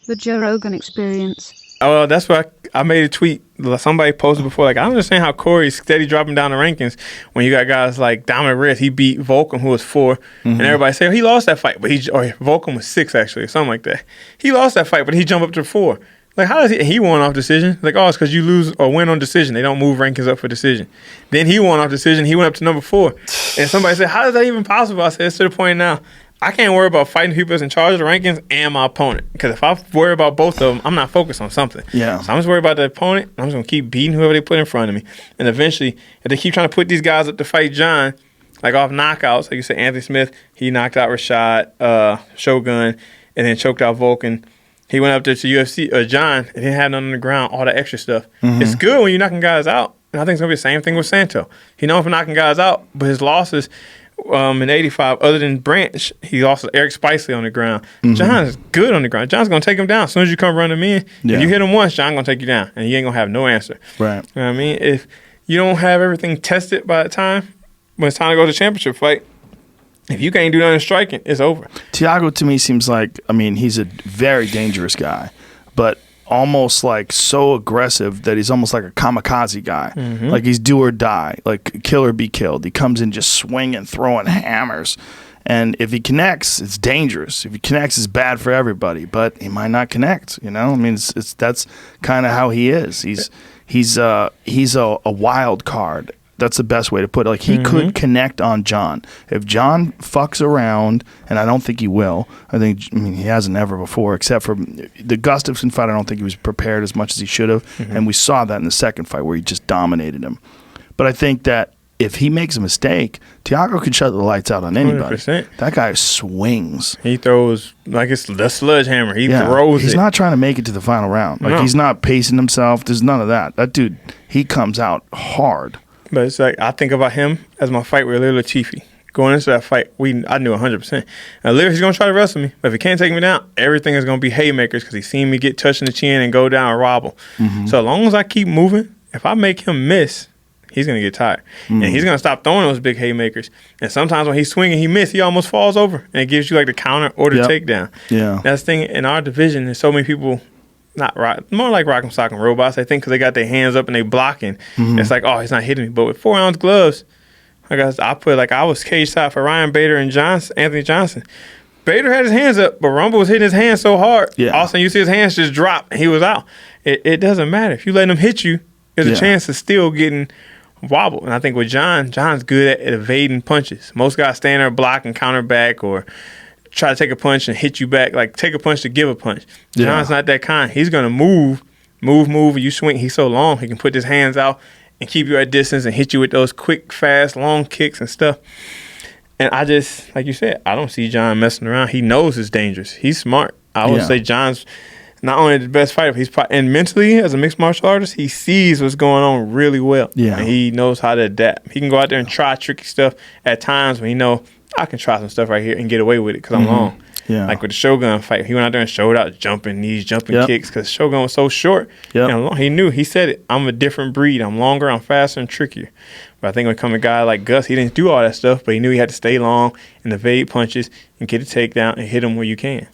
The Joe Rogan Experience. Oh, that's why I made a tweet. Somebody posted before, like, I don't understand how Corey's steady dropping down the rankings when you got guys like Dominic Reyes. He beat Volkan, who was 4, and everybody say, oh, he lost that fight, but Volkan was 6 actually, or something like that. He lost that fight, but he jumped up to 4. Like, how does he won off decision? Like, oh, it's because you lose or win on decision. They don't move rankings up for decision. Then he won off decision. He went up to number 4. And somebody said, how is that even possible? I said, it's to the point now. I can't worry about fighting people that's in charge of the rankings and my opponent. Because if I worry about both of them, I'm not focused on something. Yeah. So I'm just worried about the opponent. I'm just going to keep beating whoever they put in front of me. And eventually, if they keep trying to put these guys up to fight John, like off knockouts, like you said, Anthony Smith, he knocked out Rashad, Shogun, and then choked out Volkan. He went up there to UFC, John, and didn't have nothing on the ground, all that extra stuff. It's good when you're knocking guys out. And I think it's going to be the same thing with Santos. He known for knocking guys out, but his losses in 85, other than Branch, he lost to Eric Spicely on the ground. John's good on the ground. John's going to take him down. As soon as you come running in, if you hit him once, John's going to take you down, and you ain't going to have no answer. Right. You know what I mean? If you don't have everything tested by the time, when it's time to go to the championship fight, if you can't do nothing striking, it's over. Thiago, to me, seems like, I mean, he's a very dangerous guy, but almost like so aggressive that he's almost like a kamikaze guy. Like he's do or die, like kill or be killed. He comes in just swinging, throwing hammers. And if he connects, it's dangerous. If he connects, it's bad for everybody. But he might not connect, you know? I mean, it's that's kind of how he is. He's a wild card. That's the best way to put it. Like, he could connect on John. If John fucks around, and I don't think he will. I mean, he hasn't ever before, except for the Gustafsson fight. I don't think he was prepared as much as he should have. And we saw that in the second fight where he just dominated him. But I think that if he makes a mistake, Thiago can shut the lights out on anybody. 100%. That guy swings. He throws like it's the sludge hammer. He throws He's it. not trying to make it to the final round. Like, he's not pacing himself. There's none of that. That dude, he comes out hard. But it's like, I think about him as my fight with Lil Latifi. Going into that fight, I knew 100%. Now, Lil, he's going to try to wrestle me. But if he can't take me down, everything is going to be haymakers because he's seen me get touched in the chin and go down and wobble. So as long as I keep moving, if I make him miss, he's going to get tired. And he's going to stop throwing those big haymakers. And sometimes when he's swinging, he misses, he almost falls over. And it gives you like the counter or the takedown. Yeah. That's the thing. In our division, there's so many people more like rock'em sock'em robots, I think, because they got their hands up and they blocking. It's like, oh, he's not hitting me. But with 4-ounce gloves, I was cage side for Ryan Bader and Anthony Johnson. Bader had his hands up, but Rumble was hitting his hands so hard. All of a sudden, you see his hands just drop, and he was out. It doesn't matter. If you let him hit you, there's a chance of still getting wobbled. And I think with John's good at evading punches. Most guys stand there, block and counter back, or try to take a punch and hit you back, like take a punch to give a punch. John's not that kind. He's going to move, you swing. He's so long, he can put his hands out and keep you at distance and hit you with those quick, fast, long kicks and stuff. And I just, like you said, I don't see John messing around. He knows it's dangerous. He's smart. I would say John's not only the best fighter, and mentally, as a mixed martial artist, he sees what's going on really well. And he knows how to adapt. He can go out there and try tricky stuff at times when he know, I can try some stuff right here and get away with it because I'm long. Like with the Shogun fight, he went out there and showed out jumping knees, jumping kicks because Shogun was so short. And long. He said it. I'm a different breed. I'm longer, I'm faster, and trickier. But I think when it comes to a guy like Gus, he didn't do all that stuff, but he knew he had to stay long and evade punches and get a takedown and hit him where you can.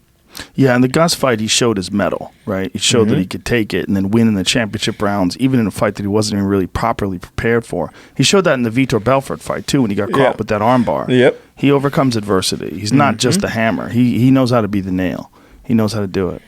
Yeah, in the Gus fight, he showed his mettle, right? He showed that he could take it and then win in the championship rounds, even in a fight that he wasn't even really properly prepared for. He showed that in the Vitor Belfort fight, too, when he got caught with that armbar. He overcomes adversity. He's not just a hammer. He knows how to be the nail. He knows how to do it.